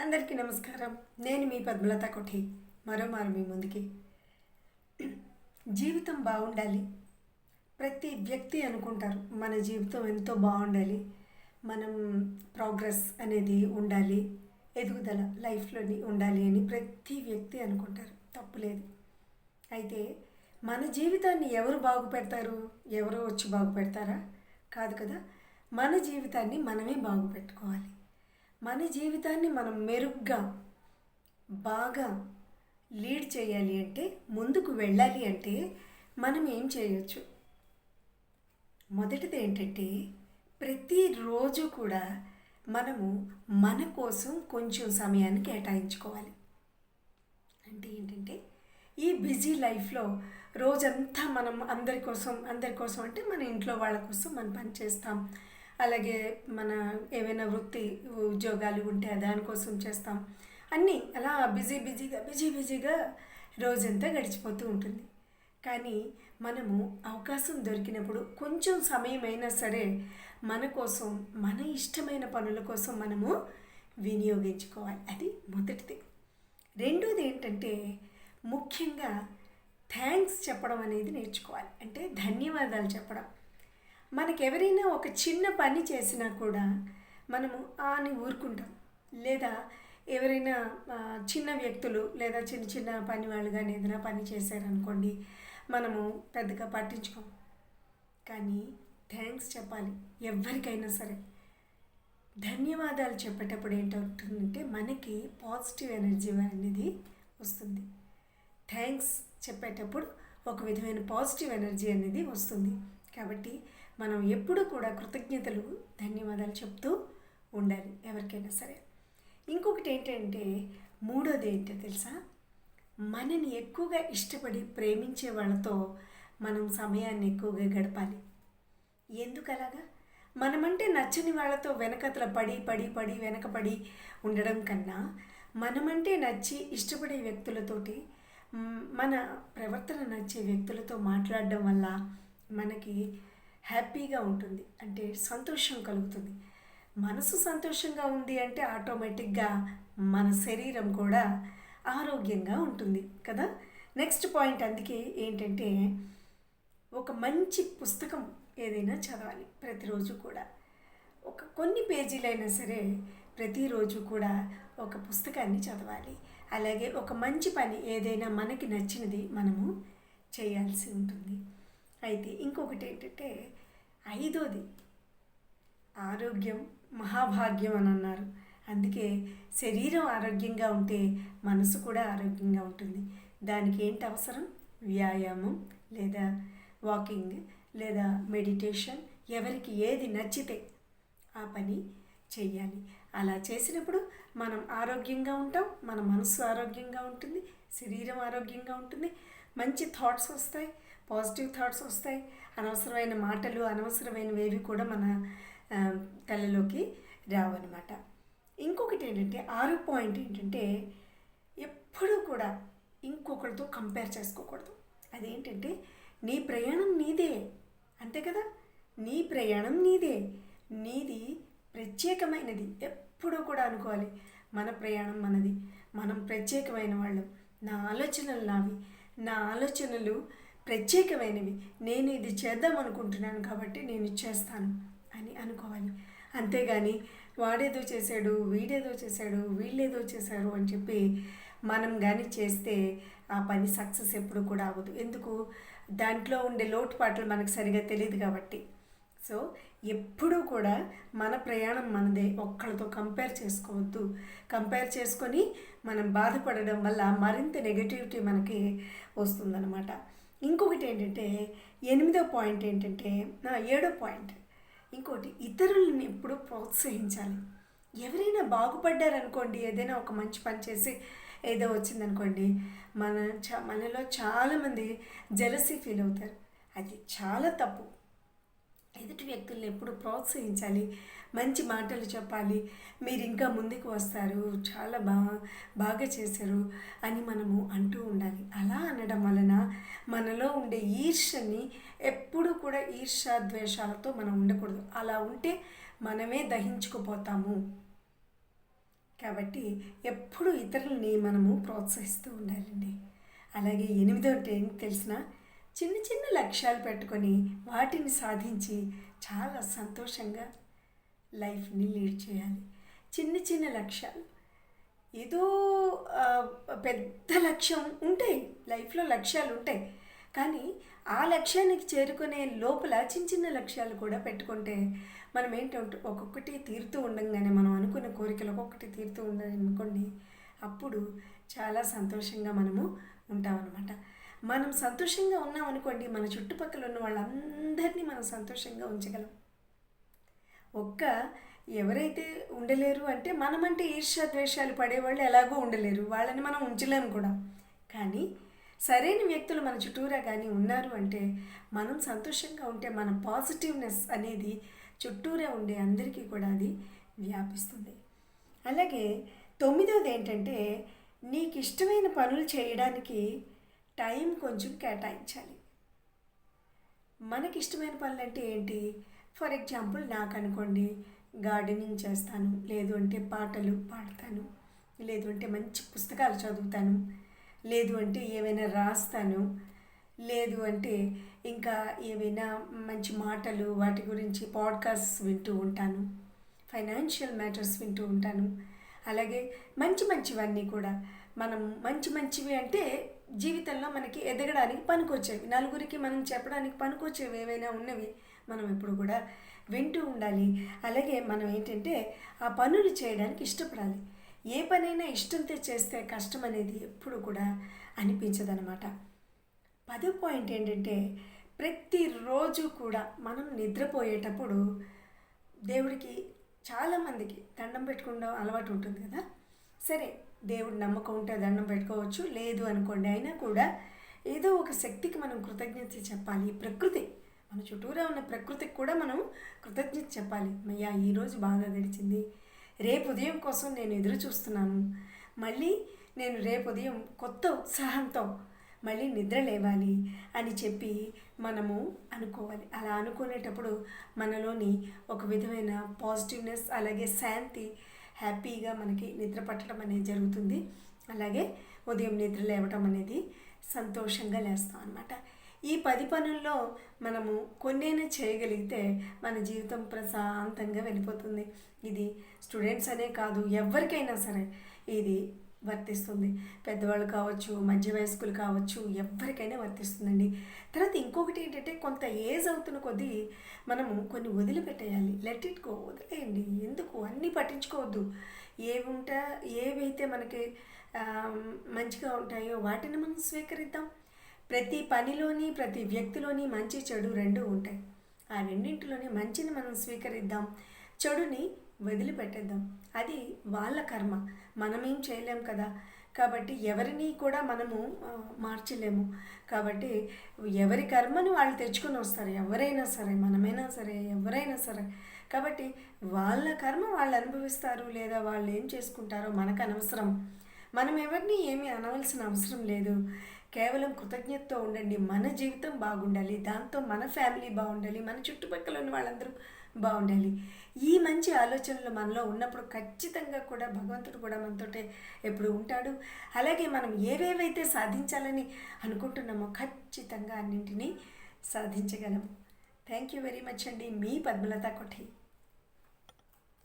అందరికీ నమస్కారం. నేను మీ పద్మలత కొఠి మరోమారు మీ ముందుకి. జీవితం బాగుండాలి. ప్రతి వ్యక్తి అనుకుంటారు మన జీవితం ఎంతో బాగుండాలి, మనం ప్రోగ్రెస్ అనేది ఉండాలి, ఎదుగుదల లైఫ్లోని ఉండాలి అని ప్రతి వ్యక్తి అనుకుంటారు. తప్పులేదు. అయితే మన జీవితాన్ని ఎవరు బాగు పెడతారు? ఎవరో వచ్చి బాగు పెడతారా? కాదు కదా. మన జీవితాన్ని మనమే బాగు పెట్టుకోవాలి. మన జీవితాన్ని మనం మెరుగ్గా బాగా లీడ్ చేయాలి అంటే, ముందుకు వెళ్ళాలి అంటే మనం ఏం చేయొచ్చు? మొదటిది ఏంటంటే, ప్రతిరోజు కూడా మనము మన కోసం కొంచెం సమయాన్ని కేటాయించుకోవాలి. అంటే ఏంటంటే, ఈ బిజీ లైఫ్లో రోజంతా మనం అందరి కోసం అంటే మన ఇంట్లో వాళ్ళ కోసం మనం పని చేస్తాం. అలాగే మన ఏవైనా వృత్తి ఉద్యోగాలు ఉంటే దానికోసం చేస్తాం. అన్నీ అలా బిజీగా రోజంతా గడిచిపోతూ ఉంటుంది. కానీ మనము అవకాశం దొరికినప్పుడు కొంచెం సమయమైనా సరే మన కోసం, మన ఇష్టమైన పనుల కోసం మనము వినియోగించుకోవాలి. అది మొదటిది. రెండోది ఏంటంటే, ముఖ్యంగా థ్యాంక్స్ చెప్పడం అనేది నేర్చుకోవాలి. అంటే ధన్యవాదాలు చెప్పడం. మనకెవరైనా ఒక చిన్న పని చేసినా కూడా మనము అని ఊరుకుంటాం. లేదా ఎవరైనా చిన్న వ్యక్తులు లేదా చిన్న పని వాళ్ళు కానీ ఏదైనా పని చేశారనుకోండి, మనము పెద్దగా పట్టించుకోం. కానీ థ్యాంక్స్ చెప్పాలి ఎవరికైనా సరే. ధన్యవాదాలు చెప్పేటప్పుడు ఏంటవుతుందంటే, మనకి పాజిటివ్ ఎనర్జీ అనేది వస్తుంది. థ్యాంక్స్ చెప్పేటప్పుడు ఒక విధమైన పాజిటివ్ ఎనర్జీ అనేది వస్తుంది. కాబట్టి మనం ఎప్పుడూ కూడా కృతజ్ఞతలు, ధన్యవాదాలు చెప్తూ ఉండాలి ఎవరికైనా సరే. ఇంకొకటి ఏంటంటే, మూడోది ఏంటో తెలుసా? మనని ఎక్కువగా ఇష్టపడి ప్రేమించే వాళ్ళతో మనం సమయాన్ని ఎక్కువగా గడపాలి. ఎందుకు అలాగా? మనమంటే నచ్చని వాళ్ళతో వెనకతల పడి వెనకపడి ఉండడం కన్నా, మనమంటే నచ్చి ఇష్టపడే వ్యక్తులతోటి, మన ప్రవర్తన నచ్చే వ్యక్తులతో మాట్లాడడం వల్ల మనకి హ్యాపీగా ఉంటుంది. అంటే సంతోషం కలుగుతుంది. మనసు సంతోషంగా ఉంది అంటే ఆటోమేటిక్గా మన శరీరం కూడా ఆరోగ్యంగా ఉంటుంది కదా. నెక్స్ట్ పాయింట్ అందుకే ఏంటంటే, ఒక మంచి పుస్తకం ఏదైనా చదవాలి ప్రతిరోజు కూడా. కొన్ని పేజీలైనా సరే ప్రతిరోజు కూడా ఒక పుస్తకాన్ని చదవాలి. అలాగే ఒక మంచి పని ఏదైనా మనకి నచ్చినది మనము చేయాల్సి ఉంటుంది. అయితే ఇంకొకటి ఏంటంటే, ఐదోది ఆరోగ్యం మహాభాగ్యం అని అన్నారు. అందుకే శరీరం ఆరోగ్యంగా ఉంటే మనసు కూడా ఆరోగ్యంగా ఉంటుంది. దానికి ఏంటి అవసరం? వ్యాయామం లేదా వాకింగ్ లేదా మెడిటేషన్, ఎవరికి ఏది నచ్చితే ఆ పని చెయ్యాలి. అలా చేసినప్పుడు మనం ఆరోగ్యంగా ఉంటాం, మన మనసు ఆరోగ్యంగా ఉంటుంది, శరీరం ఆరోగ్యంగా ఉంటుంది, మంచి థాట్స్ వస్తాయి, పాజిటివ్ థాట్స్ వస్తాయి. అనవసరమైన మాటలు, అనవసరమైనవేవి కూడా మన తలలోకి రావన్నమాట. ఇంకొకటి ఏంటంటే, 6 పాయింట్ ఏంటంటే, ఎప్పుడూ కూడా ఇంకొకరితో కంపేర్ చేసుకోకూడదు. అదేంటంటే, నీ ప్రయాణం నీదే, అంతే కదా. నీ ప్రయాణం నీది ప్రత్యేకమైనది ఎప్పుడూ కూడా అనుకోవాలి. మన ప్రయాణం మనది, మనం ప్రత్యేకమైన వాళ్ళం. నా ఆలోచనలు నావి, నా ఆలోచనలు ప్రత్యేకమైనవి, నేను ఇది చేద్దాం అనుకుంటున్నాను కాబట్టి నేను ఇచ్చేస్తాను అని అనుకోవాలి. అంతేగాని వాడేదో చేశాడు, వీడేదో చేశాడు, వీళ్ళేదో చేశారు అని చెప్పి మనం కానీ చేస్తే ఆ పని సక్సెస్ ఎప్పుడు కూడా అవ్వదు. ఎందుకు? దాంట్లో ఉండే లోటుపాట్లు మనకు సరిగా తెలియదు కాబట్టి. సో ఎప్పుడూ కూడా మన ప్రయాణం మనదే, ఒక్కళ్ళతో కంపేర్ చేసుకోవద్దు. కంపేర్ చేసుకొని మనం బాధపడడం వల్ల మరింత నెగటివిటీ మనకి వస్తుందన్నమాట. ఇంకొకటి ఏంటంటే, 8వ పాయింట్ ఏంటంటే, 7వ పాయింట్ ఇంకోటి, ఇతరులని ఎప్పుడు ప్రోత్సహించాలి. ఎవరైనా బాగుపడ్డారనుకోండి, ఏదైనా ఒక మంచి పని చేసి ఏదో వచ్చిందనుకోండి, మనలో చాలామంది జెలసీ ఫీల్ అవుతారు. అది చాలా తప్పు. ఎదుటి వ్యక్తుల్ని ఎప్పుడు ప్రోత్సహించాలి, మంచి మాటలు చెప్పాలి. మీరు ఇంకా ముందుకు వస్తారు, చాలా బాగా చేశారు అని మనము అంటూ ఉండాలి. అలా అనడం వలన మనలో ఉండే ఈర్ష్యని, ఎప్పుడు కూడా ద్వేషాలతో మనం ఉండకూడదు. అలా ఉంటే మనమే దహించుకుపోతాము. కాబట్టి ఎప్పుడు ఇతరులని మనము ప్రోత్సహిస్తూ ఉండాలండి. అలాగే ఎనిమిదవది ఏంటి తెలిసిన, చిన్న చిన్న లక్ష్యాలు పెట్టుకొని వాటిని సాధించి చాలా సంతోషంగా లైఫ్ని లీడ్ చేయాలి. చిన్న చిన్న లక్ష్యాలు, ఏదో పెద్ద లక్ష్యం ఉంటాయి, లైఫ్లో లక్ష్యాలు ఉంటాయి, కానీ ఆ లక్ష్యానికి చేరుకునే లోపల చిన్న చిన్న లక్ష్యాలు కూడా పెట్టుకుంటే మనం ఏంటంటే ఒక్కొక్కటి తీరుతూ ఉండంగానే, మనం అనుకున్న కోరికలు ఒక్కొక్కటి తీరుతూ ఉండాలనుకోండి, అప్పుడు చాలా సంతోషంగా మనము ఉంటామన్నమాట. మనం సంతోషంగా ఉన్నామనుకోండి, మన చుట్టుపక్కల ఉన్న వాళ్ళందరినీ మనం సంతోషంగా ఉంచగలం. ఎవరైతే ఉండలేరు అంటే, మనమంటే ఈర్ష్య ద్వేషాలు పడేవాళ్ళు ఎలాగో ఉండలేరు, వాళ్ళని మనం ఉంచలేము కూడా. కానీ సరైన వ్యక్తులు మన చుట్టూరా కానీ ఉన్నారు అంటే, మనం సంతోషంగా ఉంటే మన పాజిటివ్నెస్ అనేది చుట్టూరా ఉండే అందరికీ కూడా అది వ్యాపిస్తుంది. అలాగే 9వది ఏంటంటే, నీకు ఇష్టమైన పనులు చేయడానికి టైం కొంచెం కేటాయించాలి. మనకి ఇష్టమైన పనులు అంటే ఏంటి? ఫర్ ఎగ్జాంపుల్ నాకు అనుకోండి, గార్డెనింగ్ చేస్తాను, లేదు అంటే పాటలు పాడతాను, లేదు అంటే మంచి పుస్తకాలు చదువుతాను, లేదు అంటే ఏవైనా రాస్తాను, లేదు అంటే ఇంకా ఏవైనా మంచి మాటలు వాటి గురించి పాడ్కాస్ట్ వింటూ ఉంటాను, ఫైనాన్షియల్ మ్యాటర్స్ వింటూ ఉంటాను. అలాగే మంచి మంచివన్నీ కూడా, మనం మంచి మంచివి అంటే జీవితంలో మనకి ఎదగడానికి పనికొచ్చేవి, నలుగురికి మనం చెప్పడానికి పనికొచ్చేవి ఏవైనా ఉన్నవి మనం ఎప్పుడు కూడా వింటూ ఉండాలి. అలాగే మనం ఏంటంటే ఆ పనులు చేయడానికి ఇష్టపడాలి. ఏ పనైనా ఇష్టంతో చేస్తే కష్టం అనేది ఎప్పుడు కూడా అనిపించదనమాట. 10వ పాయింట్ ఏంటంటే, ప్రతిరోజు కూడా మనం నిద్రపోయేటప్పుడు దేవుడికి, చాలామందికి దండం పెట్టుకోవడం అలవాటు ఉంటుంది కదా. సరే, దేవుడి నమ్మకం ఉంటే దండం పెట్టుకోవచ్చు, లేదు అనుకోండి, అయినా కూడా ఏదో ఒక శక్తికి మనం కృతజ్ఞత చెప్పాలి. ప్రకృతి, మన చుట్టూరా ఉన్న ప్రకృతికి కూడా మనం కృతజ్ఞత చెప్పాలి. అయ్యా, ఈరోజు బాగా గడిచింది, రేపు ఉదయం కోసం నేను ఎదురు చూస్తున్నాను, మళ్ళీ నేను రేపు ఉదయం కొత్త ఉత్సాహంతో మళ్ళీ నిద్ర లేవాలి అని చెప్పి మనము అనుకోవాలి. అలా అనుకునేటప్పుడు మనలోని ఒక విధమైన పాజిటివ్నెస్, అలాగే శాంతి, హ్యాపీగా మనకి నిద్ర పట్టడం అనేది జరుగుతుంది. అలాగే ఉదయం నిద్ర లేవటం అనేది సంతోషంగా లేస్తాం అన్నమాట. ఈ 10 పనుల్లో మనము కొన్నైనా చేయగలిగితే మన జీవితం ప్రశాంతంగా వెళ్ళిపోతుంది. ఇది స్టూడెంట్స్ అనే కాదు, ఎవరికైనా సరే ఇది వర్తిస్తుంది. పెద్దవాళ్ళు కావచ్చు, మధ్య వయస్కులు కావచ్చు, ఎవరికైనా వర్తిస్తుందండి. తర్వాత ఇంకొకటి ఏంటంటే, కొంత ఏజ్ అవుతున్న కొద్దీ మనము కొన్ని వదిలిపెట్టేయాలి. లెట్ ఇట్ గో, వదిలేయండి. ఎందుకు అన్నీ పట్టించుకోవద్దు. ఏవైతే మనకి మంచిగా ఉంటాయో వాటిని మనం స్వీకరిద్దాం. ప్రతి పనిలోని, ప్రతి వ్యక్తిలోని మంచి చెడు రెండు ఉంటాయి. ఆ రెండింటిలోని మంచిని మనం స్వీకరిద్దాం, చెడుని వదిలిపెట్టేద్దాం. అది వాళ్ళ కర్మ, మనమేం చేయలేం కదా. కాబట్టి ఎవరిని కూడా మనము మార్చలేము. కాబట్టి ఎవరి కర్మని వాళ్ళు తెచ్చుకొని వస్తారు, ఎవరైనా సరే, మనమైనా సరే, ఎవరైనా సరే. కాబట్టి వాళ్ళ కర్మ వాళ్ళు అనుభవిస్తారు, లేదా వాళ్ళు ఏం చేసుకుంటారో మనకు అనవసరం. మనం ఎవరిని ఏమీ అనవలసిన అవసరం లేదు. కేవలం కృతజ్ఞతతో ఉండండి. మన జీవితం బాగుండాలి, దాంతో మన ఫ్యామిలీ బాగుండాలి, మన చుట్టుపక్కల ఉన్న వాళ్ళందరూ బాగుండాలి. ఈ మంచి ఆలోచనలు మనలో ఉన్నప్పుడు ఖచ్చితంగా కూడా భగవంతుడు కూడా మనతోటే ఎప్పుడు ఉంటాడు. అలాగే మనం ఏవేవైతే సాధించాలని అనుకుంటున్నామో ఖచ్చితంగా అన్నింటినీ సాధించగలము. థ్యాంక్ యూ వెరీ మచ్ అండి. మీ పద్మలత కొఠి.